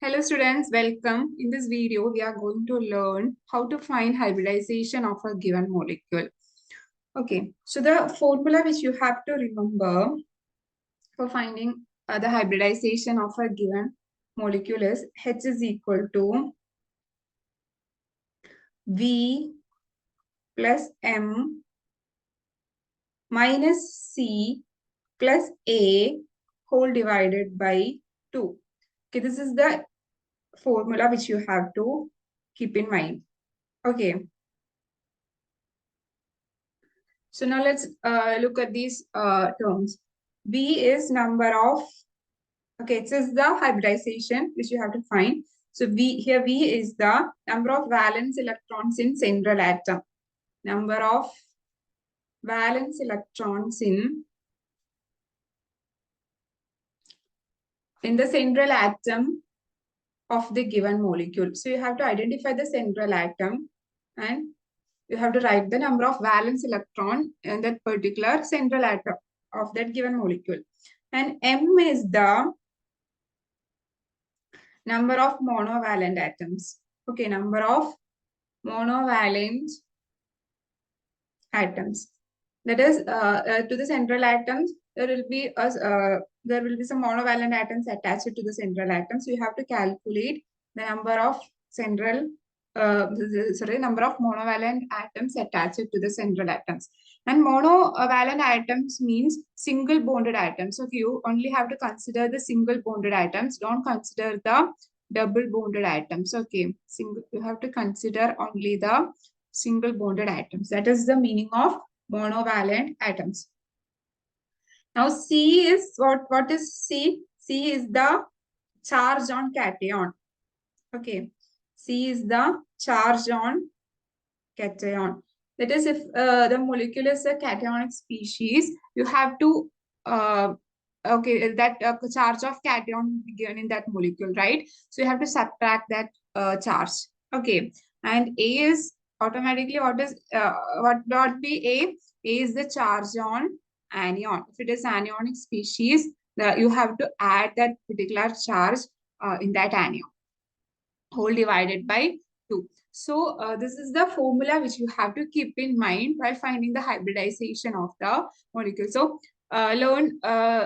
Hello students, welcome. In this video, we are going to learn how to find hybridization of a given molecule. Okay, so the formula which you have to remember for finding the hybridization of a given molecule is H is equal to V plus M minus C plus A whole divided by 2. Okay, this is the formula which you have to keep in mind. Okay. So now let's look at these terms. V is number of, okay, it says the hybridization which you have to find. So V is the number of valence electrons in central atom. Number of valence electrons in the central atom of the given molecule. So you have to identify the central atom and you have to write the number of valence electron in that particular central atom of that given molecule. And M is the number of monovalent atoms. Okay, number of monovalent atoms. That is, to the central atoms, there will be some monovalent atoms attached to the central atom. So you have to calculate the number of number of monovalent atoms attached to the central atoms. And monovalent atoms means single bonded atoms. So you only have to consider the single bonded atoms. Don't consider the double bonded atoms. Okay, you have to consider only the single bonded atoms. That is the meaning of monovalent atoms. Now C is what is C? C is the charge on cation. Okay, C is the charge on cation. That is, if the molecule is a cationic species, you have to that charge of cation given in that molecule, right? So you have to subtract that charge. Okay, and A is automatically what dot be A? A is the charge on anion. If it is anionic species, you have to add that particular charge in that anion, whole divided by 2. So this is the formula which you have to keep in mind while finding the hybridization of the molecule. So learn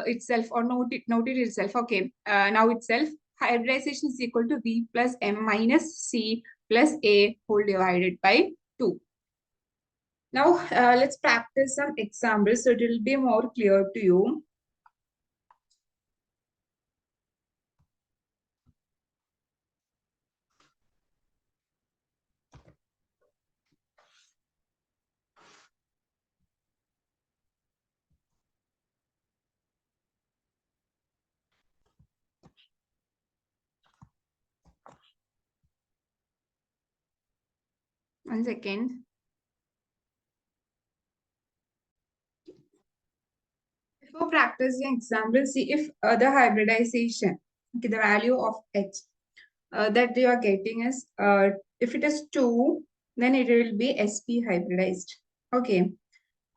itself or note it itself. Okay, now itself hybridization is equal to V plus M minus C plus A whole divided by 2. Now let's practice some examples so it will be more clear to you. One second. Before practicing example, see if the hybridization, okay, the value of H that you are getting is, if it is 2, then it will be sp hybridized. Okay,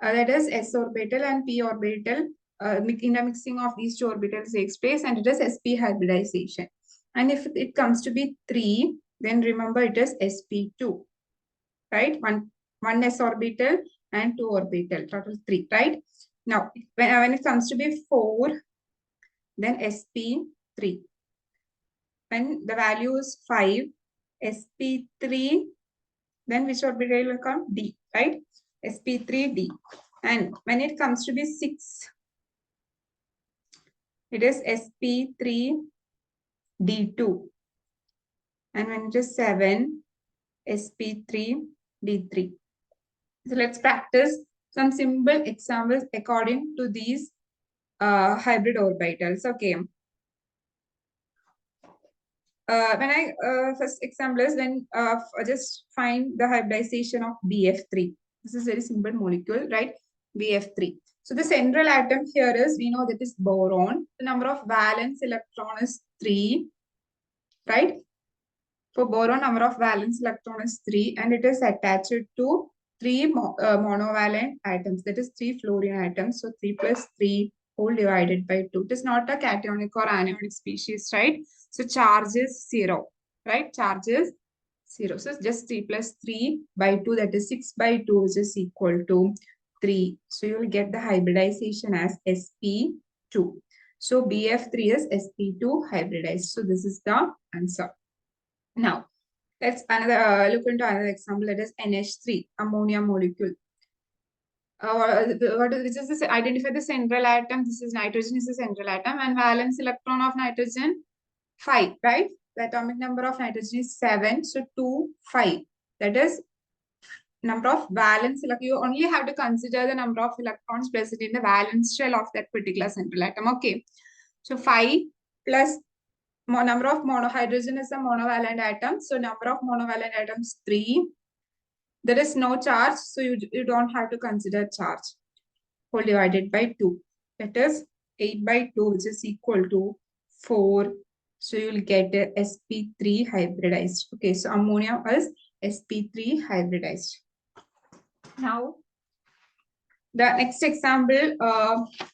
that is s orbital and p orbital. In the mixing of these two orbitals takes place, and it is sp hybridization. And if it comes to be 3, then remember it is sp2, right? One s orbital and 2 orbital, total 3, right? Now, when it comes to be 4, then sp3. When the value is 5, sp3, then which orbital will come? D, right? sp3d. And when it comes to be 6, it is sp3d2. And when it is 7, sp3d3. So let's practice some simple examples according to these hybrid orbitals. Okay. When I first example is when just find the hybridization of BF3. This is very simple molecule, right? BF3. So the central atom here is, we know that is boron. The number of valence electron is 3, right? For boron, number of valence electron is 3, and it is attached to 3 monovalent atoms. That is 3 fluorine atoms. So 3 plus 3, whole divided by 2. It is not a cationic or anionic species, right? So charge is 0, right? Charge is 0. So just 3 plus 3 by 2, that is 6 by 2, which is equal to 3. So you will get the hybridization as sp2. So BF3 is sp2 hybridized. So this is the answer. Now, let's look into another example. That is NH3, ammonia molecule. Which is this? Identify the central atom. This is nitrogen is the central atom, and valence electron of nitrogen 5, right? The atomic number of nitrogen is 7, so 2, 5. That is number of valence. You only have to consider the number of electrons present in the valence shell of that particular central atom. Okay, so 5 plus number of monohydrogen is a monovalent atom. So number of monovalent atoms 3. There is no charge, so you don't have to consider charge. Whole divided by 2. That is 8 by 2, which is equal to 4. So you will get a sp3 hybridized. Okay, so ammonia is sp3 hybridized. Now, the next example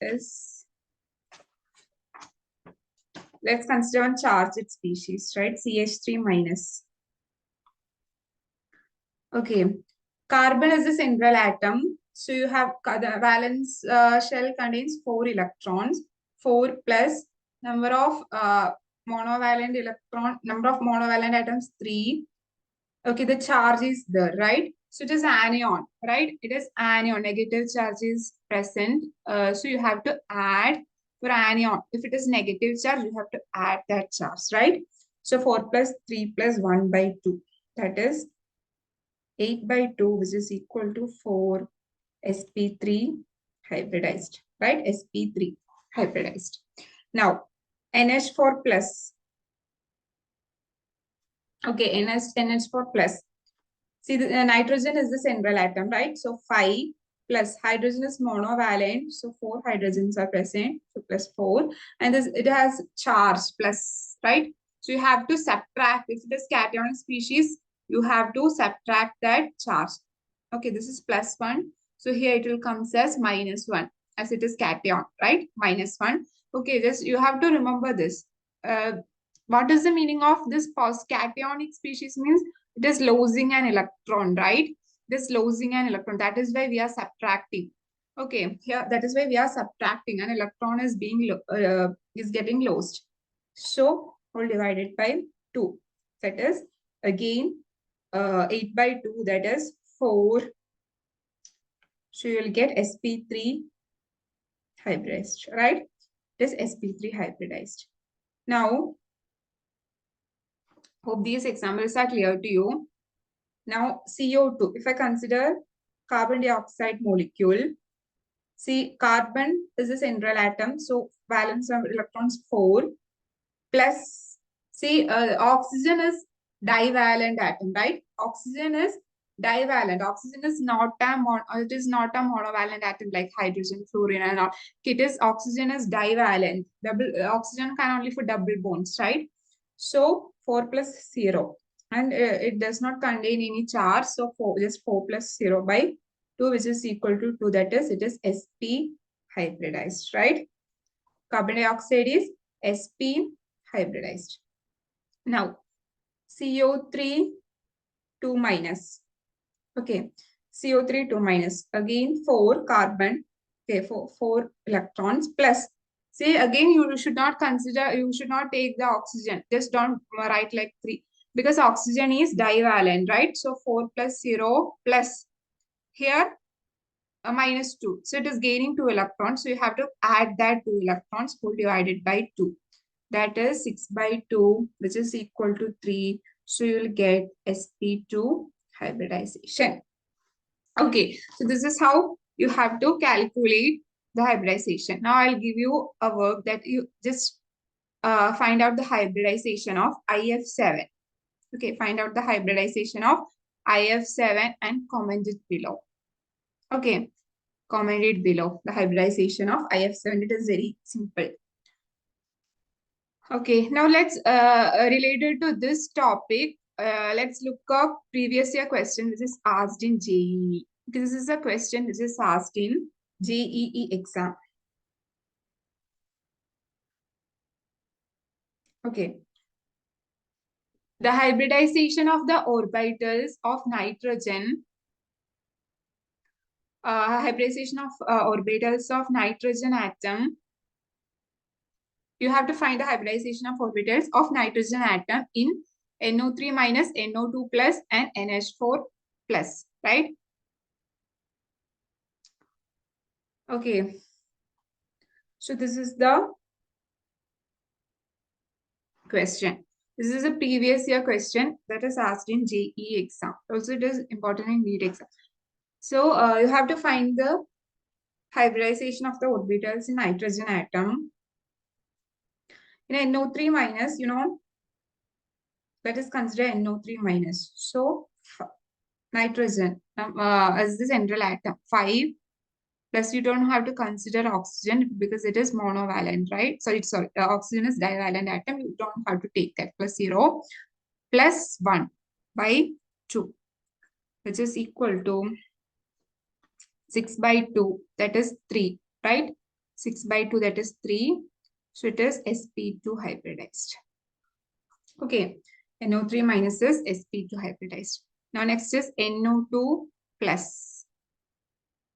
is, let's consider one charged species, right? CH3 minus. Okay, carbon is the central atom. So you have the valence shell contains 4 electrons. 4 plus number of monovalent atoms 3. Okay, the charge is there, right? So it is anion, right? It is anion. Negative charge is present. So you have to add for anion. If it is negative charge, you have to add that charge, right? So 4 plus 3 plus 1 by 2. That is 8 by 2, which is equal to 4 sp3 hybridized, right? sp3 hybridized. Now, NH4 plus. Okay, NH4 plus. See, the nitrogen is the central atom, right? So 5 plus hydrogen is monovalent. So 4 hydrogens are present. So plus 4. And this, it has charge plus, right? So you have to subtract. If it is cationic species, you have to subtract that charge. Okay, this is plus 1. So here it will come as minus 1 as it is cation, right? Minus 1. Okay, just you have to remember this. What is the meaning of this cationic species means? It is losing an electron, right? This losing an electron. That is why we are subtracting. Okay, here that is why we are subtracting. An electron is getting lost. So whole divided by 2. That is again 8 by 2. That is 4. So you will get sp3 hybridized, right? This sp3 hybridized. Now, hope these examples are clear to you. Now, CO2. If I consider carbon dioxide molecule, see, carbon is a central atom, so valence of electrons 4 plus, see, oxygen is divalent atom, right? Oxygen is divalent. Oxygen is not it is not a monovalent atom like hydrogen, fluorine, and all. It is oxygen is divalent. Oxygen can only for double bonds, right? So 4 plus 0. And it does not contain any charge. So just 4 plus 0 by 2, which is equal to 2. That is, it is sp hybridized, right? Carbon dioxide is sp hybridized. Now, CO3 2 minus. Okay, CO3 2 minus. Again, 4 carbon. Okay, 4 electrons plus. See, again, you should not consider, you should not take the oxygen. Just don't write like 3. Because oxygen is divalent, right? So 4 plus 0 plus. Here, a minus 2. So it is gaining 2 electrons. So you have to add that 2 electrons, whole divided by 2. That is 6 by 2, which is equal to 3. So you will get sp2 hybridization. Okay, so this is how you have to calculate the hybridization. Now I'll give you a work that you just find out the hybridization of IF7. Okay, find out the hybridization of IF7 and comment it below. Okay, comment it below. The hybridization of IF7, it is very simple. Okay, now let's related to this topic, let's look up previous year question which is asked in JEE. This is a question which is asked in JEE exam. Okay. The hybridization of the orbitals of nitrogen, hybridization of orbitals of nitrogen atom. You have to find the hybridization of orbitals of nitrogen atom in NO3 minus, NO2 plus, and NH4 plus, right? Okay. So this is the question. This is a previous year question that is asked in JE exam. Also, it is important in NEET exam. So you have to find the hybridization of the orbitals in nitrogen atom. In NO3 minus, that is considered NO3 minus. So nitrogen as the central atom, 5 plus you don't have to consider oxygen because it is monovalent, right? Sorry, oxygen is divalent atom. You don't have to take that, plus 0 plus 1 by 2, which is equal to 6 by 2, that is 3, right? 6 by 2, that is 3. So it is sp2 hybridized. Okay, NO3 minus is sp2 hybridized. Now next is NO2 plus.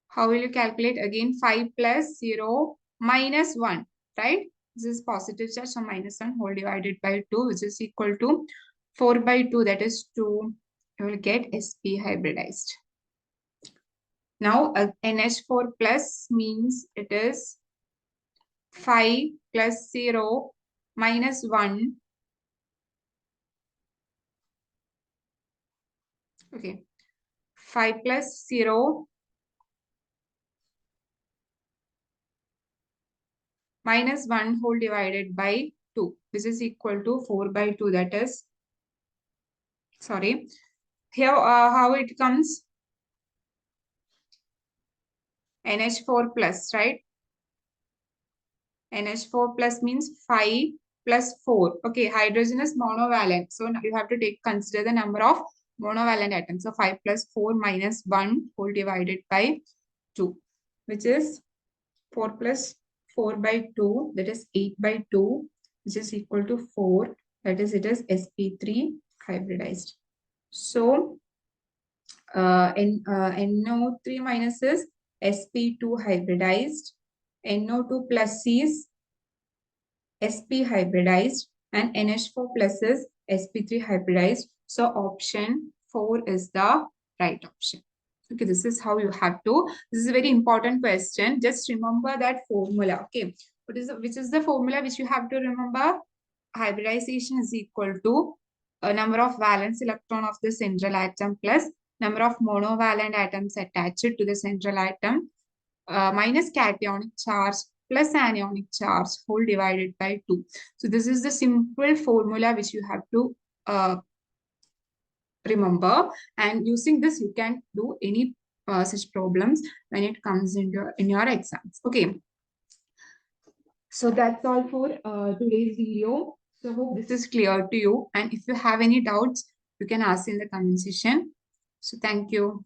How will you calculate? Again, 5 plus 0 minus 1, right? This is positive charge, so minus 1 whole divided by 2, which is equal to 4 by 2, that is 2. You will get sp hybridized. Now, NH4 plus means it is 5 plus 0 minus 1. Okay. 5 plus 0 minus 1 whole divided by 2, which is equal to 4 by 2. That is, sorry, here how it comes? NH4 plus, right? NH4 plus means 5 plus 4. Okay, hydrogen is monovalent. So you have to consider the number of monovalent atoms. So 5 plus 4 minus 1 whole divided by 2, which is 4 plus 4 by 2, that is 8 by 2, which is equal to 4. That is, it is sp3 hybridized. So NO3 minus is sp2 hybridized. NO2 plus is sp hybridized, and NH4 plus is sp3 hybridized. So option 4 is the right option. Okay, this is how you have to. This is a very important question. Just remember that formula. Okay, which is the formula which you have to remember? Hybridization is equal to a number of valence electron of the central atom plus number of monovalent atoms attached to the central atom minus cationic charge plus anionic charge whole divided by 2. So this is the simple formula which you have to remember, and using this you can do any such problems when it comes in your exams. Okay, so that's all for today's video. So hope this is clear to you, and if you have any doubts you can ask in the comment section. So thank you.